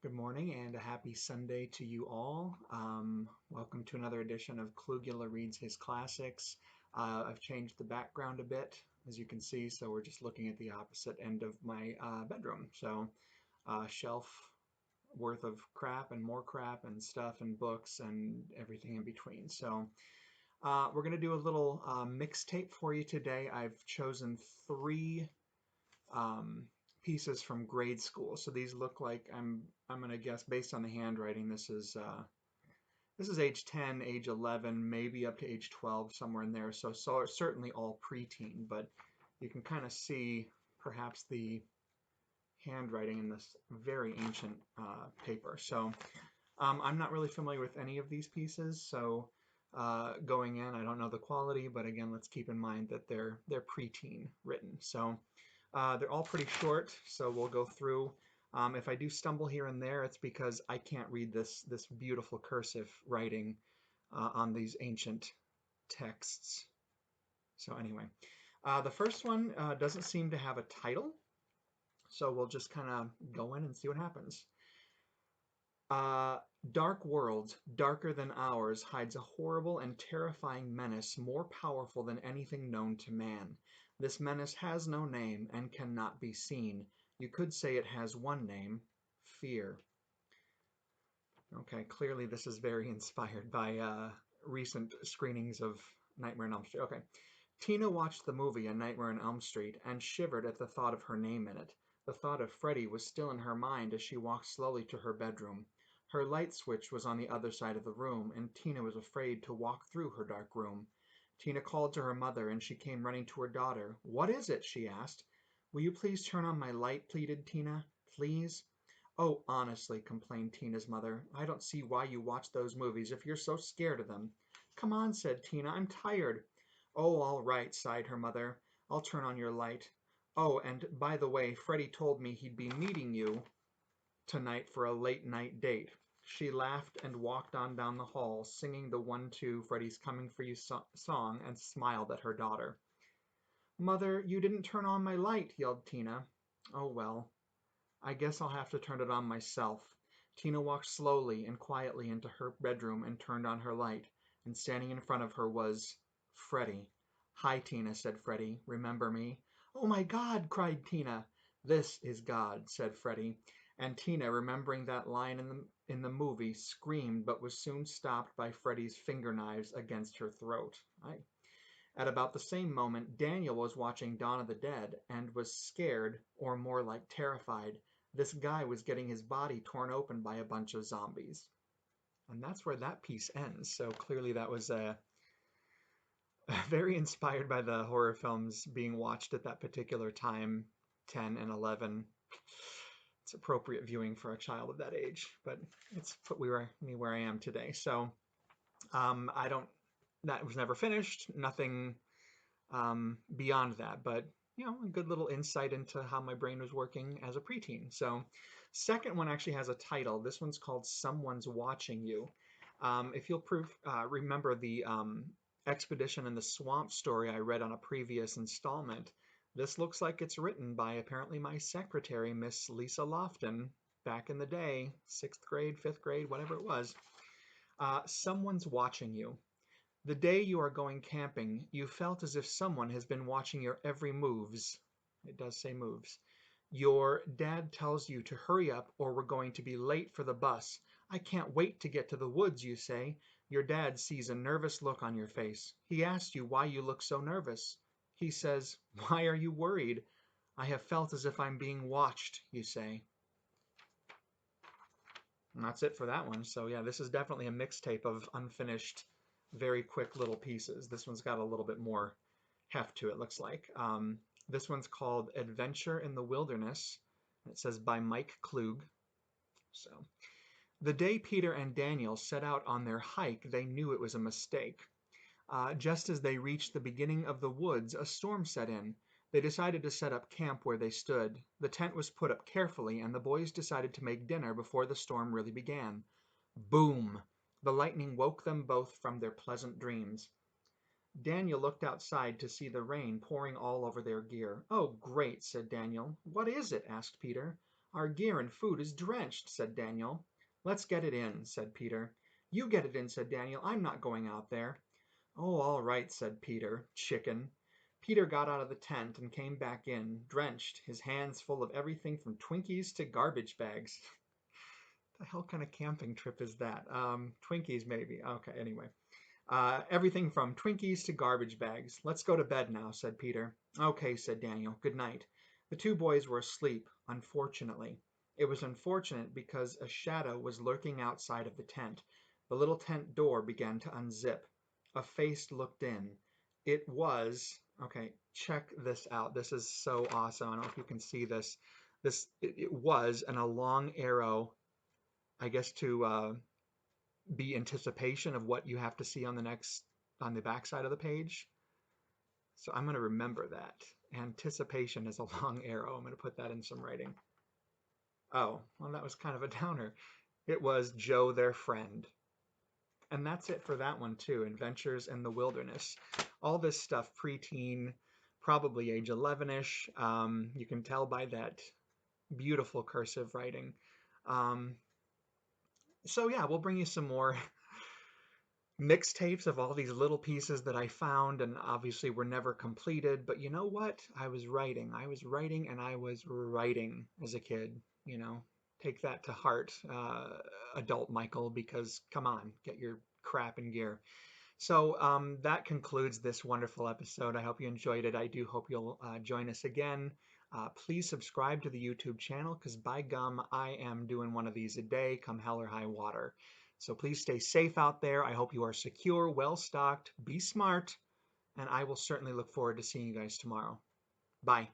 Good morning and a happy Sunday to you all. Welcome to another edition of Klugula Reads His Classics. I've changed the background a bit, as you can see, so we're just looking at the opposite end of my bedroom. So, shelf worth of crap and more crap and stuff and books and everything in between. So, we're going to do a little mixtape for you today. I've chosen three um, pieces from grade school. So these look like I'm gonna guess based on the handwriting. This is age 10, age 11, maybe up to age 12, somewhere in there. So certainly all preteen, but you can kind of see perhaps the handwriting in this very ancient paper. So I'm not really familiar with any of these pieces. So going in, I don't know the quality, but again, let's keep in mind that they're preteen written. So they're all pretty short, so we'll go through. If I do stumble here and there, it's because I can't read this beautiful cursive writing on these ancient texts. So anyway, the first one doesn't seem to have a title, so we'll just kind of go in and see what happens. Uh, Dark world, darker than ours, hides a horrible and terrifying menace more powerful than anything known to man. This menace has no name and cannot be seen. You could say it has one name, fear. Okay, clearly this is very inspired by recent screenings of Nightmare on Elm Street. Okay. Tina watched the movie A Nightmare on Elm Street and shivered at the thought of her name in it. The thought of Freddy was still in her mind as she walked slowly to her bedroom. Her light switch was on the other side of the room, and Tina was afraid to walk through her dark room. Tina called to her mother, and she came running to her daughter. "What is it?" she asked. "Will you please turn on my light?" pleaded Tina. "Please?" "Oh, honestly," complained Tina's mother, "I don't see why you watch those movies if you're so scared of them." "Come on," said Tina, "I'm tired." "Oh, all right," sighed her mother. "I'll turn on your light. Oh, and by the way, Freddie told me he'd be meeting you tonight for a late night date." She laughed and walked on down the hall, singing the 1-2 Freddie's Coming for You song and smiled at her daughter. "Mother, you didn't turn on my light," yelled Tina. "Oh, well, I guess I'll have to turn it on myself." Tina walked slowly and quietly into her bedroom and turned on her light, and standing in front of her was Freddie. "Hi, Tina," said Freddie. "Remember me?" "Oh my God!" cried Tina. "This is God," said Freddie, and Tina, remembering that line in the movie, screamed but was soon stopped by Freddie's finger knives against her throat. At about the same moment, Daniel was watching Dawn of the Dead and was scared, or more like terrified. This guy was getting his body torn open by a bunch of zombies. And that's where that piece ends. So clearly that was very inspired by the horror films being watched at that particular time, 10 and 11. It's appropriate viewing for a child of that age, but it's put me where I am today. So I don't, that was never finished. Nothing beyond that, but a good little insight into how my brain was working as a preteen. So, second one actually has a title. This one's called Someone's Watching You. If you'll remember the expedition in the swamp story I read on a previous installment, this looks like it's written by apparently my secretary, Miss Lisa Lofton, back in the day, 6th grade, 5th grade, whatever it was. Someone's watching you. The day you are going camping, you felt as if someone has been watching your every moves. It does say moves. Your dad tells you to hurry up or we're going to be late for the bus. "I can't wait to get to the woods," you say. Your dad sees a nervous look on your face. He asks you why you look so nervous. He says, "Why are you worried?" "I have felt as if I'm being watched," you say. And that's it for that one. So yeah, this is definitely a mixtape of unfinished, very quick little pieces. This one's got a little bit more heft to it, looks like. This one's called Adventure in the Wilderness. It says by Mike Klug. So the day Peter and Daniel set out on their hike, they knew it was a mistake. Just as they reached the beginning of the woods, a storm set in. They decided to set up camp where they stood. The tent was put up carefully, and the boys decided to make dinner before the storm really began. Boom! The lightning woke them both from their pleasant dreams. Daniel looked outside to see the rain pouring all over their gear. "Oh, great," said Daniel. "What is it?" asked Peter. Our gear and food is drenched, said Daniel. Let's get it in, said Peter. You get it in, said Daniel. I'm not going out there. Oh, all right, said Peter. Chicken. Peter got out of the tent and came back in, drenched, his hands full of everything from Twinkies to garbage bags. The hell kind of camping trip is that? Twinkies, maybe. Okay, anyway. Everything from Twinkies to garbage bags. Let's go to bed now, said Peter. Okay, said Daniel. Good night. The two boys were asleep, unfortunately. It was unfortunate because a shadow was lurking outside of the tent. The little tent door began to unzip. A face looked in. It was, okay, check this out. This is so awesome. I don't know if you can see this. It was, and a long arrow, I guess, to be anticipation of what you have to see on the back side of the page. So I'm going to remember that. Anticipation is a long arrow. I'm going to put that in some writing. Oh, well, that was kind of a downer. It was Joe, their friend. And that's it for that one too. Adventures in the Wilderness. All this stuff, preteen, probably age 11-ish. You can tell by that beautiful cursive writing. So yeah, we'll bring you some more mixtapes of all these little pieces that I found, and obviously were never completed. But you know what? I was writing and I was writing as a kid. Take that to heart, adult Michael, because come on, get your crap in gear. So that concludes this wonderful episode. I hope you enjoyed it. I do hope you'll join us again. Please subscribe to the YouTube channel, because by gum, I am doing one of these a day, come hell or high water. So please stay safe out there. I hope you are secure, well-stocked, be smart, and I will certainly look forward to seeing you guys tomorrow. Bye.